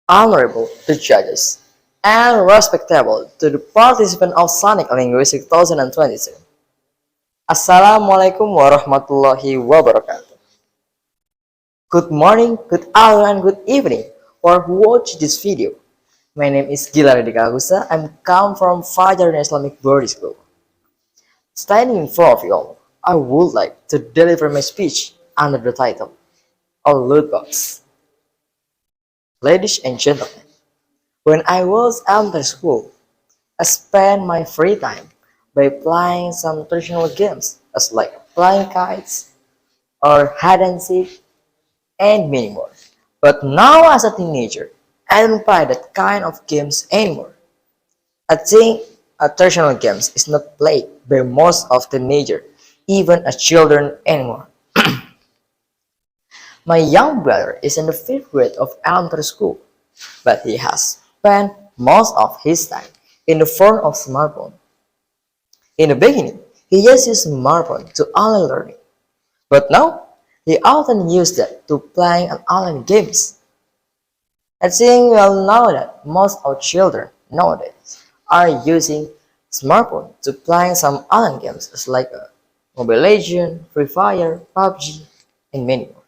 Honorable to judges, and respectable to the participant of Sonic Linguistic 2022. Assalamualaikum warahmatullahi wabarakatuh. Good morning, good afternoon, and good evening for who watch this video. My name is Ghilar Reydhika. I'm come from Fajar Islamic Boarding School. Standing in front of you all, I would like to deliver my speech under the title of Loot Box. Ladies and gentlemen, when I was after school, I spent my free time by playing some traditional games as like flying kites or hide and seek and many more. But now as a teenager, I don't play that kind of games anymore. I think traditional games is not played by most of teenagers, even as children anymore. My young brother is in the fifth grade of elementary school, but he has spent most of his time in the phone of smartphone. In the beginning, he just used smartphone to online learning, but now he often uses that to playing online games. I think we all know that most of children nowadays are using smartphone to playing some online games like Mobile Legends, Free Fire, PUBG, and many more.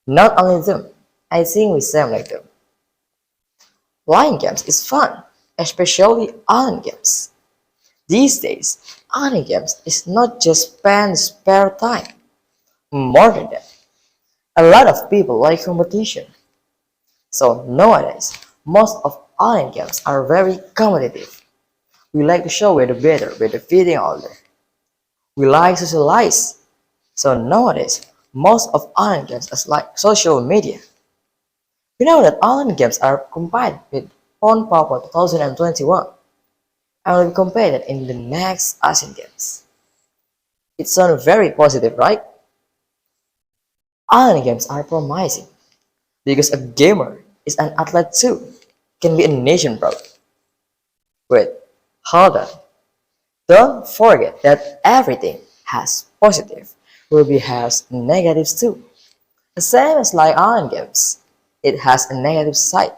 Not only them, I think we same like them. Playing games is fun, especially online games. These days, online games is not just spend spare time. More than that, a lot of people like competition. So nowadays, most of online games are very competitive. We like to show we're the better, we're the fitting older. We like to socialize. So nowadays, most of online games is like social media. We know that online games are combined with Pon Papa 2021 and will be competed in the next Asian Games. It sounds very positive, right? Online games are promising because a gamer is an athlete too, can be a nation proud. Wait, hold on. Don't forget that everything has positive, will be has negatives too. The same as like online games, it has a negative side.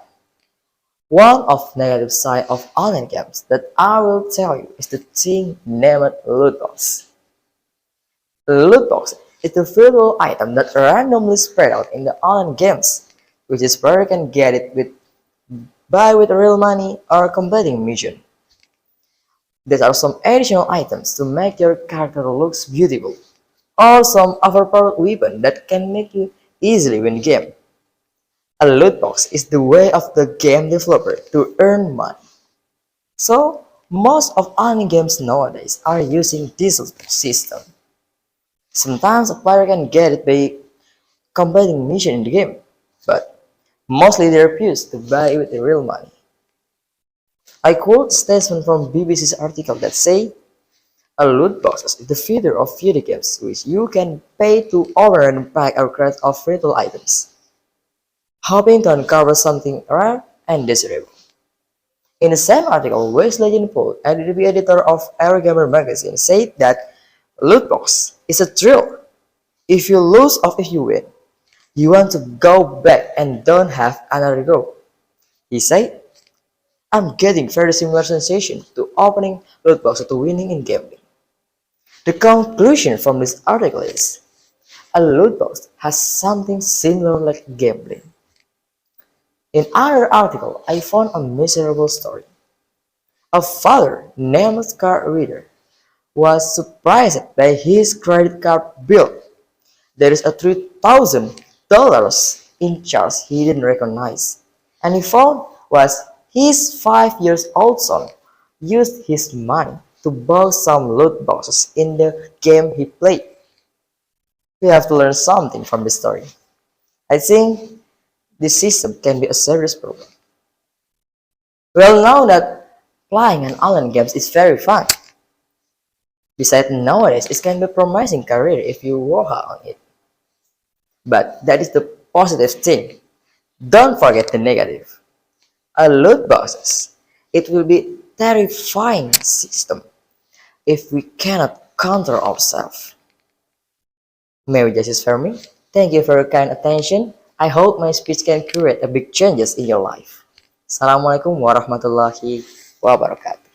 One of negative side of online games that I will tell you is the thing named loot box. Loot box is the virtual item that randomly spread out in the online games, which is where you can get it with buy with real money or completing mission. There are some additional items to make your character looks beautiful, or some overpowered weapon that can make you easily win the game. A loot box is the way of the game developer to earn money. So, most of online games nowadays are using this system. Sometimes a player can get it by completing mission in the game, but mostly they refuse to buy it with the real money. I quote a statement from BBC's article that say, a loot box is the feeder of video games which you can pay to open and pack or crates of virtual items, hoping to uncover something rare and desirable. In the same article, West Legend Paul, editor of Eurogamer magazine, said that loot box is a thrill. If you lose or if you win, you want to go back and don't have another go. He said, I'm getting very similar sensation to opening loot box to winning in gambling. The conclusion from this article is, a loot box has something similar like gambling. In another article, I found a miserable story. A father named card reader was surprised by his credit card bill. There is a $3,000 in charge he didn't recognize, and he found was his 5 years old son used his money to buy some loot boxes in the game he played. We have to learn something from this story. I think this system can be a serious problem. We all know that playing an online games is very fun. Besides nowadays, it can be a promising career if you work hard on it. But that is the positive thing. Don't forget the negative. A loot boxes. It will be terrifying system if we cannot control ourselves. Maybe this is for me. Thank you for your kind attention. I hope my speech can create a big changes in your life. Assalamualaikum warahmatullahi wabarakatuh.